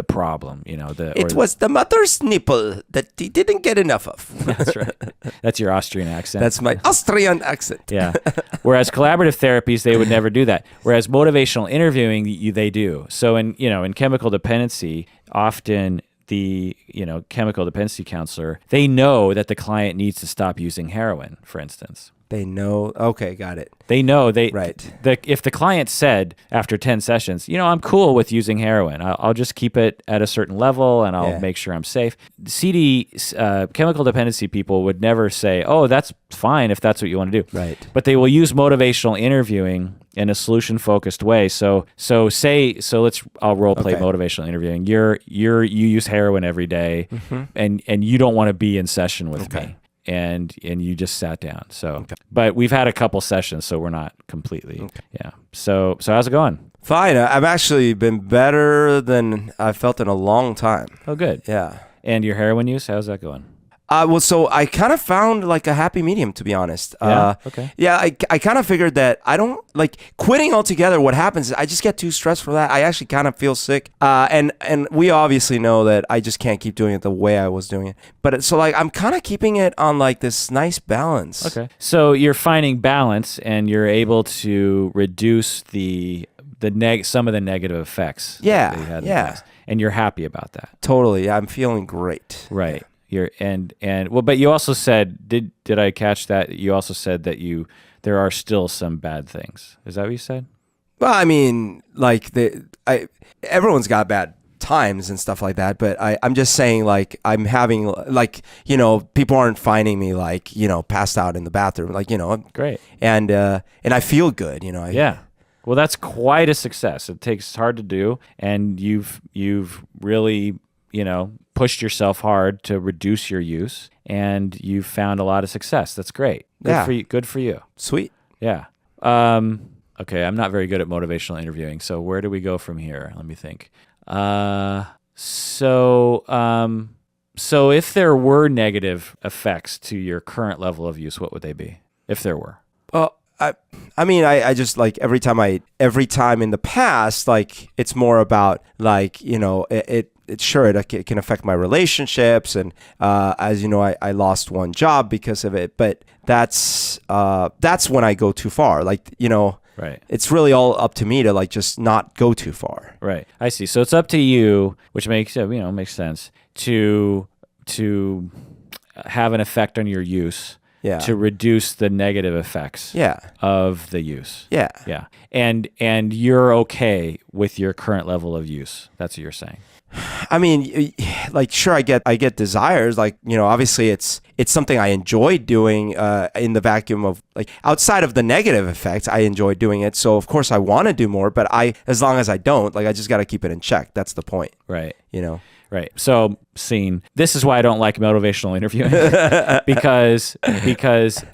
A: problem, you know.
B: It was the mother's nipple that he didn't get enough of.
A: That's right. That's your Austrian accent.
B: That's my Austrian accent.
A: Yeah. Whereas collaborative therapies, they would never do that. Whereas motivational interviewing, they do. So in chemical dependency, often the chemical dependency counselor, they know that the client needs to stop using heroin, for instance.
B: They know. Okay, got it.
A: They know
B: Right.
A: If the client said after 10 sessions, I'm cool with using heroin. I'll just keep it at a certain level and I'll make sure I'm safe. Chemical dependency people would never say, oh, that's fine if that's what you want to do.
B: Right.
A: But they will use motivational interviewing in a solution-focused way. I'll role play motivational interviewing. You use heroin every day, and you don't want to be in session with me. And you just sat down. But we've had a couple sessions, so we're not completely. So how's it going?
B: Fine. I've actually been better than I felt in a long time.
A: Oh, good.
B: Yeah.
A: And your heroin use, how's that going?
B: So I kind of found like a happy medium, to be honest.
A: Okay.
B: Yeah, I kind of figured that I don't like quitting altogether. What happens is I just get too stressed for that. I actually kind of feel sick. And we obviously know that I just can't keep doing it the way I was doing it. But so like I'm kind of keeping it on like this nice balance.
A: Okay. So you're finding balance and you're able to reduce some of the negative effects that you had in the past. And you're happy about that.
B: Totally. I'm feeling great.
A: Right. But you also said, did I catch that? You also said that there are still some bad things. Is that what you said?
B: Well, I mean, like everyone's got bad times and stuff like that, but I'm just saying, like, I'm having, like, people aren't finding me, like, passed out in the bathroom, like,
A: Great.
B: and I feel good,
A: Yeah. Well, that's quite a success. It's hard to do, and you've really, pushed yourself hard to reduce your use, and you've found a lot of success. That's great. Good for you.
B: Sweet.
A: Yeah. Okay, I'm not very good at motivational interviewing, so where do we go from here? Let me think. So if there were negative effects to your current level of use, what would they be? If there were?
B: Well, I mean, I just, like, every time in the past, like, it's more about, like, it can affect my relationships, and as you know, I lost one job because of it, but that's when I go too far, like,
A: Right.
B: It's really all up to me to, like, just not go too far.
A: Right. I see. So it's up to you, which makes sense, to have an effect on your use.
B: Yeah.
A: To reduce the negative effects.
B: Yeah.
A: Of the use.
B: Yeah.
A: Yeah. And you're okay with your current level of use. That's what you're saying.
B: I mean, like, sure, I get desires, like, obviously it's something I enjoy doing in the vacuum of, like, outside of the negative effects, I enjoy doing it. So of course I want to do more, but as long as I don't, like, I just got to keep it in check. That's the point.
A: Right.
B: Right.
A: So, scene. This is why I don't like motivational interviewing because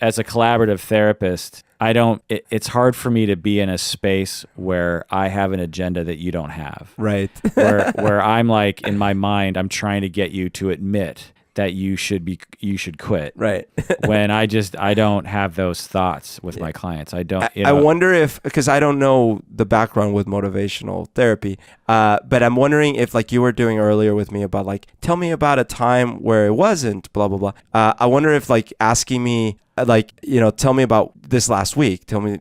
A: as a collaborative therapist, it's hard for me to be in a space where I have an agenda that you don't have.
B: Right.
A: where I'm, like, in my mind, I'm trying to get you to admit that you should quit.
B: Right.
A: When I don't have those thoughts with my clients. I don't.
B: I wonder if, because I don't know the background with motivational therapy, but I'm wondering if, like you were doing earlier with me about, like, tell me about a time where it wasn't blah blah blah. I wonder if, like, asking me, like, tell me about this last week. Tell me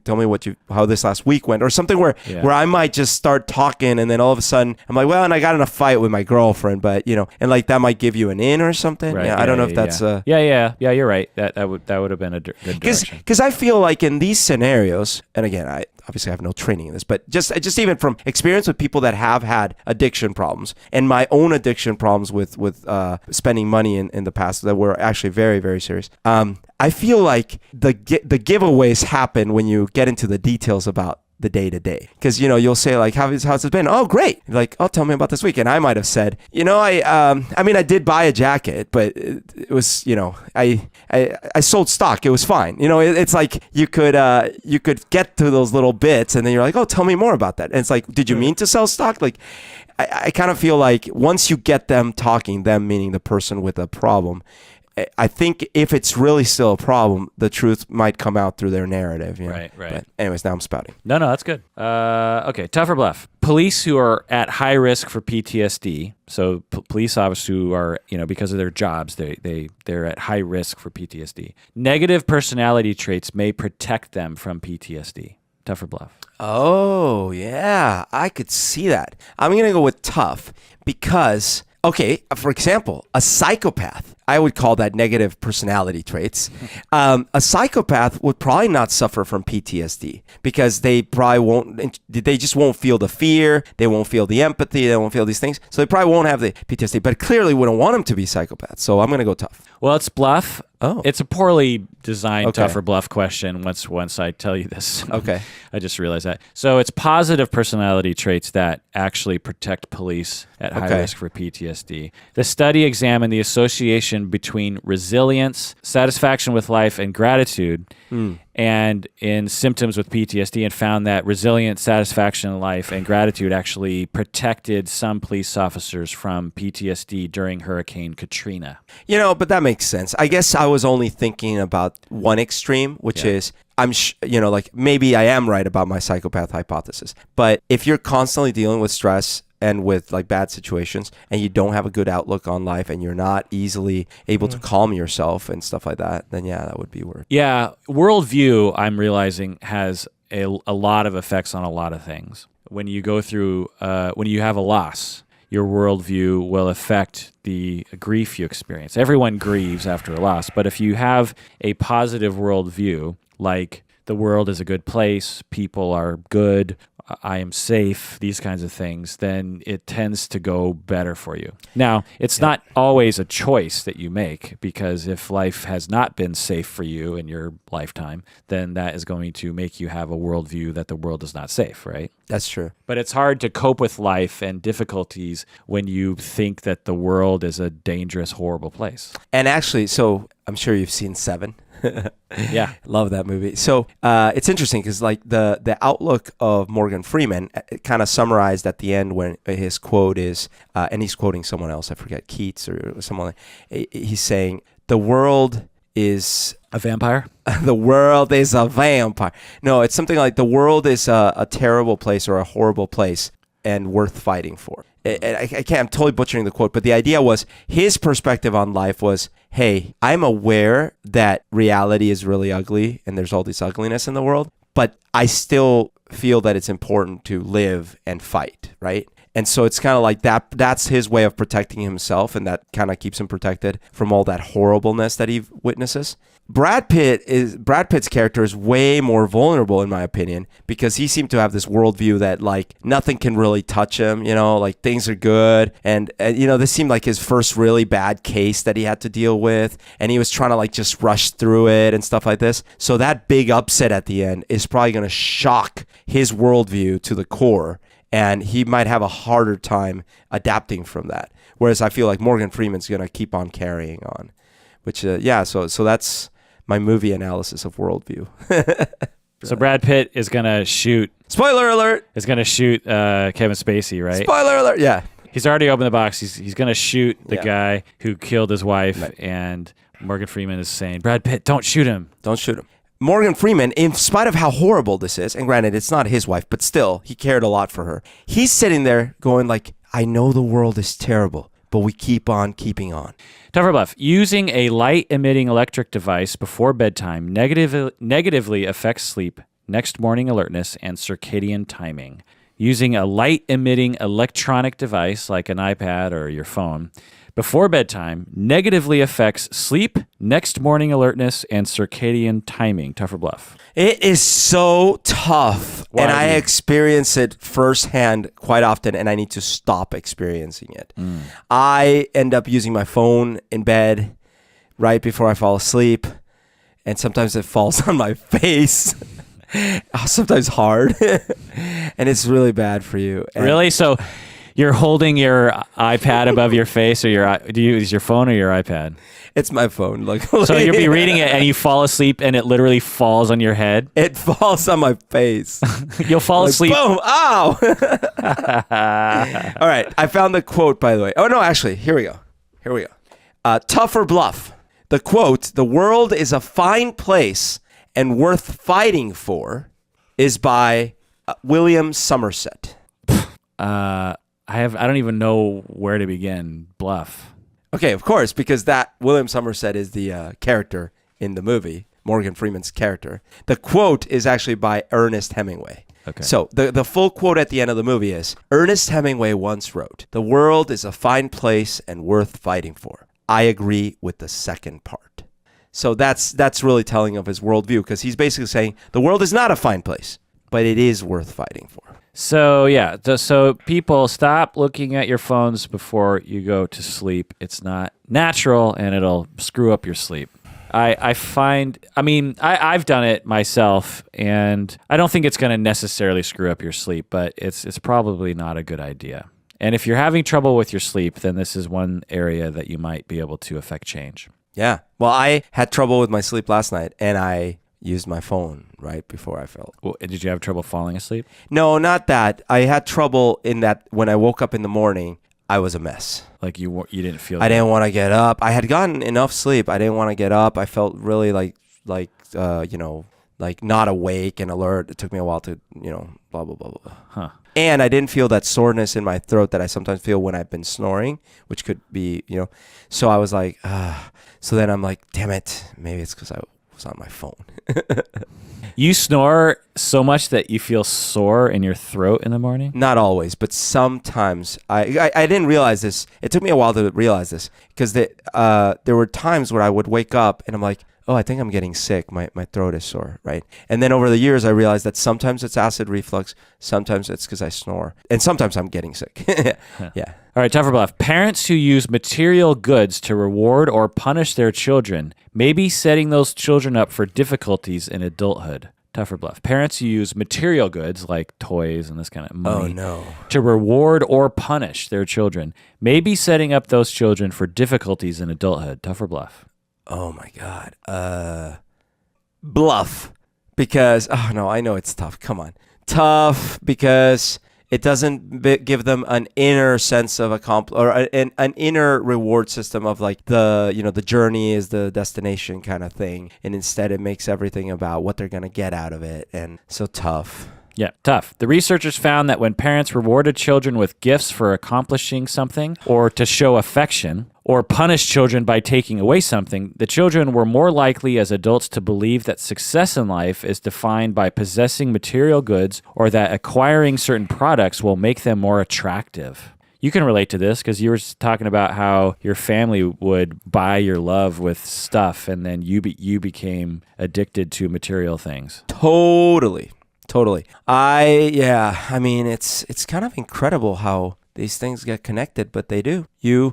B: how this last week went, or something where I might just start talking, and then all of a sudden I'm like, well, and I got in a fight with my girlfriend, but and, like, that might give you an in or something.
A: Right.
B: Yeah, I don't know if that's
A: yeah. You're right. That would have been a good direction.
B: Because I feel like in these scenarios, and again, I obviously have no training in this, but just even from experience with people that have had addiction problems, and my own addiction problems with spending money in the past that were actually very, very serious. I feel like the giveaways happen when you get into the details about the day to day, because you'll say, like, how's it been? Oh, great. Like, oh, tell me about this week. And I might have said, I did buy a jacket, but it was, I sold stock. It was fine. It's like you could get to those little bits, and then you're like, oh, tell me more about that. And it's like, did you mean to sell stock? Like, I kind of feel like once you get them talking, them meaning the person with a problem, I think if it's really still a problem, the truth might come out through their narrative.
A: Right.
B: But anyways, now I'm spouting.
A: No, that's good. Okay, tough or bluff. Police who are at high risk for PTSD. So police officers who are, because of their jobs, they're at high risk for PTSD. Negative personality traits may protect them from PTSD. Tough or bluff?
B: Oh, yeah. I could see that. I'm going to go with tough because, okay, for example, a psychopath, I would call that negative personality traits. A psychopath would probably not suffer from PTSD because they just won't feel the fear. They won't feel the empathy. They won't feel these things. So they probably won't have the PTSD, but clearly wouldn't want them to be psychopaths. So I'm going to go tough.
A: Well, it's bluff.
B: Oh.
A: It's a poorly designed
B: Okay.
A: tough or bluff question once I tell you this.
B: Okay.
A: I just realized that. So it's positive personality traits that actually protect police at high
B: Okay.
A: risk for PTSD. The study examined the association between resilience, satisfaction with life, and gratitude and in symptoms with PTSD, and found that resilience, satisfaction in life, and gratitude actually protected some police officers from PTSD during Hurricane Katrina.
B: But that makes sense. I guess I was only thinking about one extreme, which is like maybe I am right about my psychopath hypothesis. But if you're constantly dealing with stress and with, like, bad situations, and you don't have a good outlook on life, and you're not easily able to calm yourself and stuff like that, then yeah, that would be weird.
A: Yeah, worldview, I'm realizing, has a lot of effects on a lot of things. When you go through, when you have a loss, your worldview will affect the grief you experience. Everyone grieves after a loss, but if you have a positive worldview, like the world is a good place, people are good, I am safe, these kinds of things, then it tends to go better for you. Now, it's not always a choice that you make, because if life has not been safe for you in your lifetime, then that is going to make you have a worldview that the world is not safe, right?
B: That's true.
A: But it's hard to cope with life and difficulties when you think that the world is a dangerous, horrible place.
B: And actually, so I'm sure you've seen Seven.
A: Yeah.
B: Love that movie. So it's interesting because like the outlook of Morgan Freeman kind of summarized at the end when his quote is, and he's quoting someone else, I forget, Keats or someone. He's saying, the world is
A: a vampire?
B: The world is a vampire. No, it's something like the world is a terrible place or a horrible place and worth fighting for. I'm totally butchering the quote, but the idea was his perspective on life was, hey, I'm aware that reality is really ugly and there's all this ugliness in the world, but I still feel that it's important to live and fight, right? And so it's kind of like that's his way of protecting himself, and that kind of keeps him protected from all that horribleness that he witnesses. Brad Pitt's character is way more vulnerable, in my opinion, because he seemed to have this worldview that like nothing can really touch him, like things are good. And this seemed like his first really bad case that he had to deal with. And he was trying to like just rush through it and stuff like this. So that big upset at the end is probably going to shock his worldview to the core. And he might have a harder time adapting from that. Whereas I feel like Morgan Freeman's going to keep on carrying on. Which, so that's my movie analysis of worldview.
A: So Brad Pitt is going to shoot...
B: Spoiler alert!
A: Is going to shoot Kevin Spacey, right?
B: Spoiler alert, yeah.
A: He's already opened the box. He's going to shoot the guy who killed his wife. Right. And Morgan Freeman is saying, Brad Pitt, don't shoot him.
B: Don't shoot him. Morgan Freeman, in spite of how horrible this is, and granted, it's not his wife, but still, he cared a lot for her. He's sitting there going like, I know the world is terrible, but we keep on keeping on.
A: Tougher Bluff. Using a light-emitting electric device before bedtime negatively affects sleep, next morning alertness, and circadian timing. Using a light-emitting electronic device like an iPad or your phone before bedtime negatively affects sleep, next morning alertness, and circadian timing. Tougher Bluff.
B: It is so tough, and I experience it firsthand quite often, and I need to stop experiencing it. I end up using my phone in bed right before I fall asleep, and sometimes it falls on my face. Sometimes hard, and it's really bad for you. And
A: really? So you're holding your iPad above your face, or do you use your phone or your iPad?
B: It's my phone. Luckily.
A: So you'll be reading it and you fall asleep and it literally falls on your head?
B: It falls on my face.
A: You'll fall asleep.
B: Boom! Ow! All right. I found the quote, by the way. Oh, no, actually. Here we go. Tougher Bluff. The quote, "The world is a fine place and worth fighting for," is by William Somerset.
A: I don't even know where to begin. Bluff.
B: Okay, of course, because that William Somerset is the character in the movie, Morgan Freeman's character. The quote is actually by Ernest Hemingway.
A: Okay.
B: So the full quote at the end of the movie is, Ernest Hemingway once wrote, "The world is a fine place and worth fighting for. I agree with the second part." So that's really telling of his worldview, because he's basically saying the world is not a fine place, but it is worth fighting for.
A: So yeah, so people, stop looking at your phones before you go to sleep. It's not natural, and it'll screw up your sleep. I've done it myself, and I don't think it's going to necessarily screw up your sleep, but it's probably not a good idea. And if you're having trouble with your sleep, then this is one area that you might be able to affect change.
B: Yeah. Well, I had trouble with my sleep last night, and I used my phone right before I fell.
A: Well, did you have trouble falling asleep?
B: No, not that. I had trouble in that when I woke up in the morning, I was a mess.
A: Like you didn't feel.
B: I didn't want to get up. I had gotten enough sleep. I didn't want to get up. I felt really like not awake and alert. It took me a while to blah blah blah blah.
A: Huh.
B: And I didn't feel that soreness in my throat that I sometimes feel when I've been snoring, which could be So I was like, So then I'm like, damn it, maybe it's because I was on my phone.
A: You snore so much that you feel sore in your throat in the morning?
B: Not always, but sometimes. I didn't realize this. It took me a while to realize this because there were times where I would wake up and I'm like, oh, I think I'm getting sick. My throat is sore, right? And then over the years, I realized that sometimes it's acid reflux, sometimes it's because I snore, and sometimes I'm getting sick. Yeah.
A: All right, tougher bluff. Parents who use material goods to reward or punish their children may be setting those children up for difficulties in adulthood. Tougher bluff. Parents who use material goods like toys and this kind of money to reward or punish their children may be setting up those children for difficulties in adulthood. Tougher bluff.
B: Oh my God. Bluff. Because, oh no, I know it's tough. Come on. Tough because it doesn't give them an inner sense of an inner reward system of like the journey is the destination kind of thing. And instead it makes everything about what they're going to get out of it. And so tough.
A: Yeah, tough. The researchers found that when parents rewarded children with gifts for accomplishing something or to show affection, or punish children by taking away something, the children were more likely as adults to believe that success in life is defined by possessing material goods or that acquiring certain products will make them more attractive. You can relate to this because you were talking about how your family would buy your love with stuff and then you became addicted to material things.
B: Totally. I mean, it's kind of incredible how these things get connected, but they do. Hey,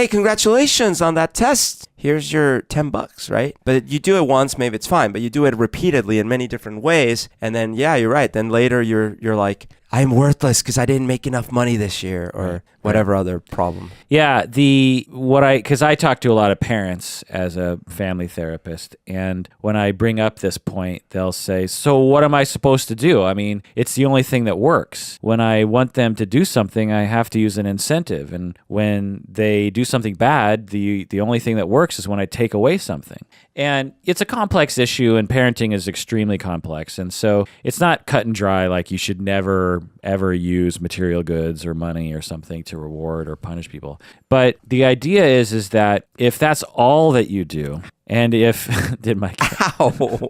B: congratulations on that test. Here's your $10, right? But you do it once, maybe it's fine, but you do it repeatedly in many different ways. And then, yeah, you're right. Then later you're like, I'm worthless because I didn't make enough money this year or whatever other problem.
A: Yeah, because I talk to a lot of parents as a family therapist, and when I bring up this point, they'll say, so what am I supposed to do? I mean, it's the only thing that works. When I want them to do something, I have to use an incentive, and when they do something bad, the only thing that works is when I take away something. And it's a complex issue, and parenting is extremely complex, and so it's not cut and dry like you should never ever use material goods or money or something to reward or punish people. But the idea is that if that's all that you do, and if did my cat
B: Ow.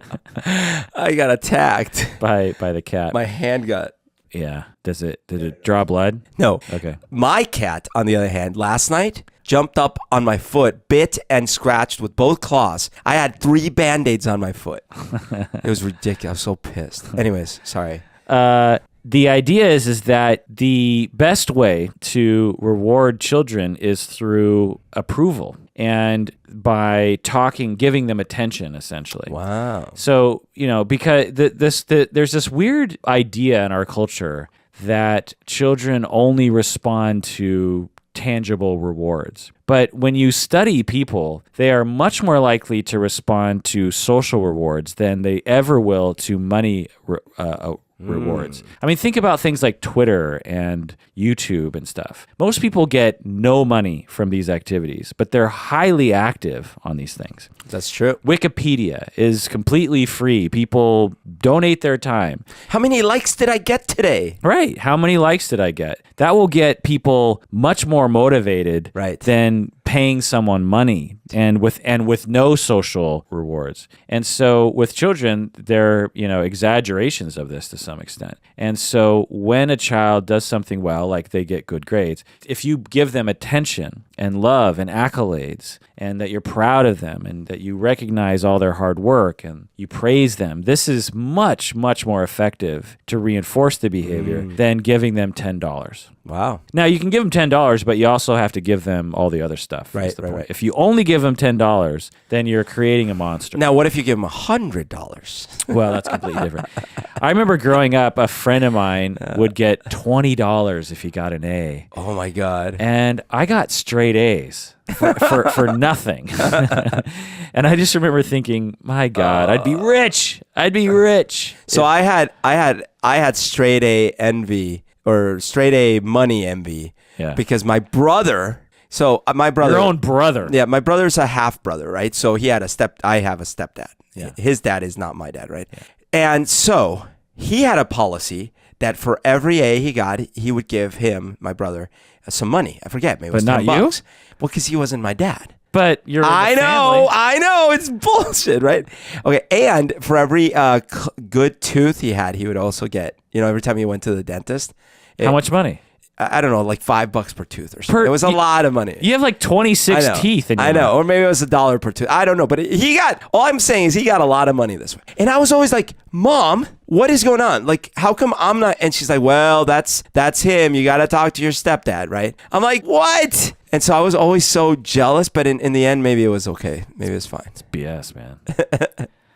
B: I got attacked
A: by the cat.
B: My hand got
A: Yeah. Did it draw blood?
B: No.
A: Okay.
B: My cat, on the other hand, last night jumped up on my foot, bit and scratched with both claws. I had 3 Band-Aids on my foot. It was ridiculous. I was so pissed. Anyways, sorry.
A: The idea is that the best way to reward children is through approval and by giving them attention, essentially.
B: Wow.
A: So, because there's this weird idea in our culture that children only respond to tangible rewards. But when you study people, they are much more likely to respond to social rewards than they ever will to money rewards. I mean, think about things like Twitter and YouTube and stuff. Most people get no money from these activities, but they're highly active on these things.
B: That's true.
A: Wikipedia is completely free. People donate their time.
B: How many likes did I get today?
A: Right. How many likes did I get? That will get people much more motivated than paying someone money and with no social rewards. And so with children, they're, exaggerations of this to some extent. And so when a child does something well, like they get good grades, if you give them attention and love and accolades and that you're proud of them and that you recognize all their hard work and you praise them, this is much, much more effective to reinforce the behavior than giving them $10.
B: Wow.
A: Now, you can give them $10, but you also have to give them all the other stuff.
B: Right.
A: If you only give them $10, then you're creating a monster.
B: Now, what if you give them $100?
A: Well, that's completely different. I remember growing up, a friend of mine would get $20 if he got an A.
B: Oh, my God.
A: And I got straight A's for nothing. And I just remember thinking, my God, I'd be rich. I'd be rich.
B: So I had straight A envy or straight A money envy because my brother... So my brother,
A: your own brother,
B: my brother's a half brother, right? So he had I have a stepdad.
A: Yeah.
B: His dad is not my dad, right? Yeah. And so he had a policy that for every A he got, he would give him, my brother, some money. I forget, maybe it was $10.
A: But not you?
B: Well, because he wasn't my dad.
A: But you're in the
B: I know, it's bullshit, right? Okay, and for every good tooth he had, he would also get, every time he went to the dentist.
A: How much money?
B: I don't know, like $5 per tooth or something. It was a lot of money.
A: You have like 26 teeth in your mouth.
B: Or maybe it was $1 per tooth. I don't know, but all I'm saying is he got a lot of money this way. And I was always like, Mom, what is going on? Like, how come I'm not? And she's like, well, that's him. You got to talk to your stepdad, right? I'm like, what? And so I was always so jealous, but in the end, maybe it was okay. Maybe it was fine.
A: It's BS, man.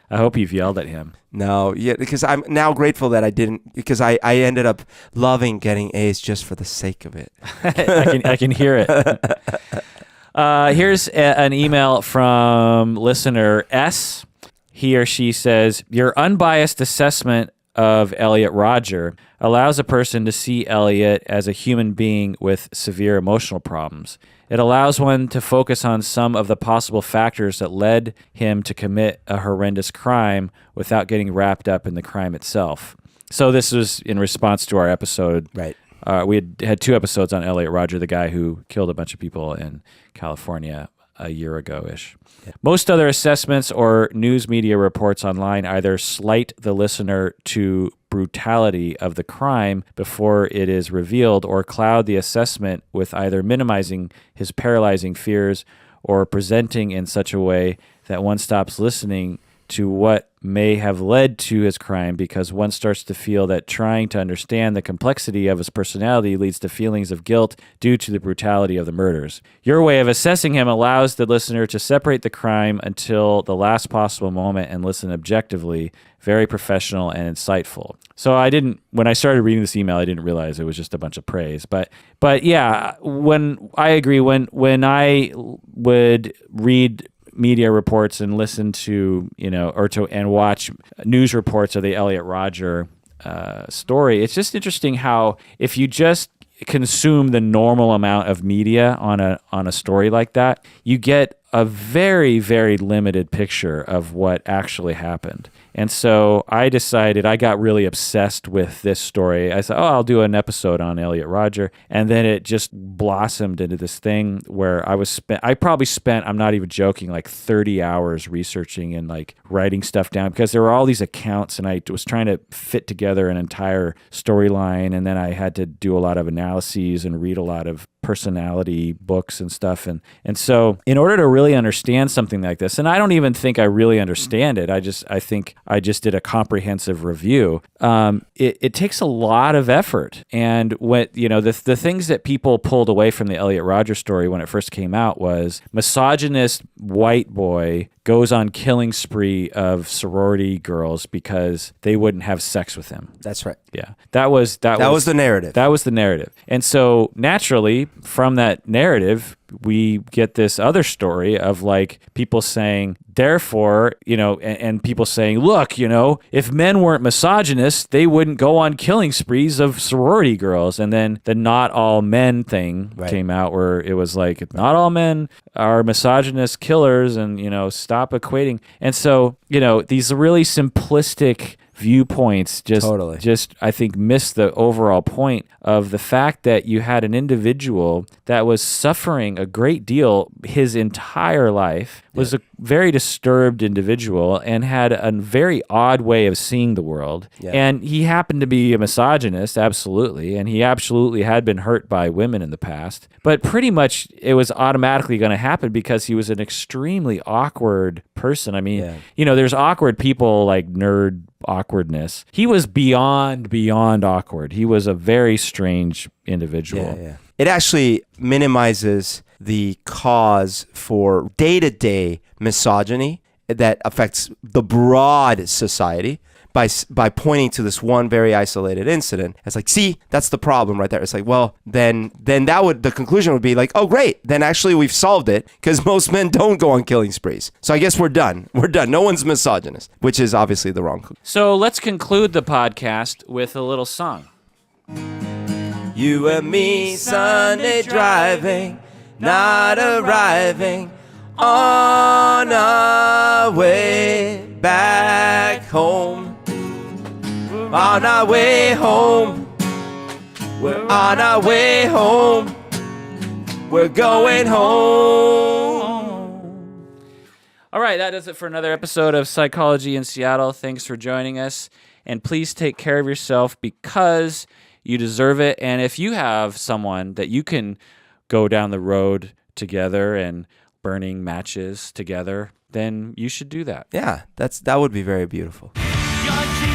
A: I hope you've yelled at him.
B: No, yeah, because I'm now grateful that I didn't, because I ended up loving getting A's just for the sake of it.
A: I can hear it. Here's an email from listener S. He or she says, your unbiased assessment of Elliot Rodger allows a person to see Elliot as a human being with severe emotional problems. It allows one to focus on some of the possible factors that led him to commit a horrendous crime without getting wrapped up in the crime itself. So this was in response to our episode.
B: Right.
A: We had 2 episodes on Elliot Rodger, the guy who killed a bunch of people in California a year ago-ish. Yeah. Most other assessments or news media reports online either slight the listener to brutality of the crime before it is revealed or cloud the assessment with either minimizing his paralyzing fears or presenting in such a way that one stops listening to what may have led to his crime because one starts to feel that trying to understand the complexity of his personality leads to feelings of guilt due to the brutality of the murders. Your way of assessing him allows the listener to separate the crime until the last possible moment and listen objectively, very professional and insightful. So when I started reading this email, I didn't realize it was just a bunch of praise. But yeah, when I agree, when I would read media reports and listen to, and watch news reports of the Elliot Rodger story, it's just interesting how if you just consume the normal amount of media on a story like that, you get a very, very limited picture of what actually happened. And so I decided, I got really obsessed with this story. I said, I'll do an episode on Elliot Rodger. And then it just blossomed into this thing where I probably spent, I'm not even joking, like 30 hours researching and like writing stuff down because there were all these accounts and I was trying to fit together an entire storyline. And then I had to do a lot of analyses and read a lot of personality books and stuff. And so in order to really understand something like this, and I don't even think I really understand it, I think I just did a comprehensive review. It takes a lot of effort. And what, the things that people pulled away from the Elliot Rodger story when it first came out was misogynist white boy goes on killing spree of sorority girls because they wouldn't have sex with him.
B: That's right.
A: Yeah. That was the narrative. That was the narrative. And so naturally from that narrative, we get this other story of like people saying, therefore, and people saying, look, if men weren't misogynists, they wouldn't go on killing sprees of sorority girls. And then the not all men thing came out where it was like, not all men are misogynist killers and, stop equating. And so, these really simplistic viewpoints just I think miss the overall point of the fact that you had an individual that was suffering a great deal his entire life, was a very disturbed individual and had a very odd way of seeing the world. Yeah. And he happened to be a misogynist, absolutely, and he absolutely had been hurt by women in the past. But pretty much it was automatically going to happen because he was an extremely awkward person. I mean, there's awkward people like nerd awkwardness. He was beyond awkward. He was a very strange individual.
B: Yeah. It actually minimizes the cause for day-to-day misogyny that affects the broad society by pointing to this one very isolated incident. It's like, see, that's the problem right there. It's like, well, then the conclusion would be like, oh, great. Then actually we've solved it because most men don't go on killing sprees. So I guess we're done. We're done. No one's misogynist, which is obviously the wrong conclusion.
A: So let's conclude the podcast with a little song.
B: You and me, Sunday driving, not arriving, on our way back home. On our way home, we're on our way home, we're going home.
A: All right, that does it for another episode of Psychology in Seattle. Thanks for joining us. And please take care of yourself because you deserve it. And if you have someone that you can go down the road together and burning matches together, then you should do that.
B: Yeah, that would be very beautiful.
C: Your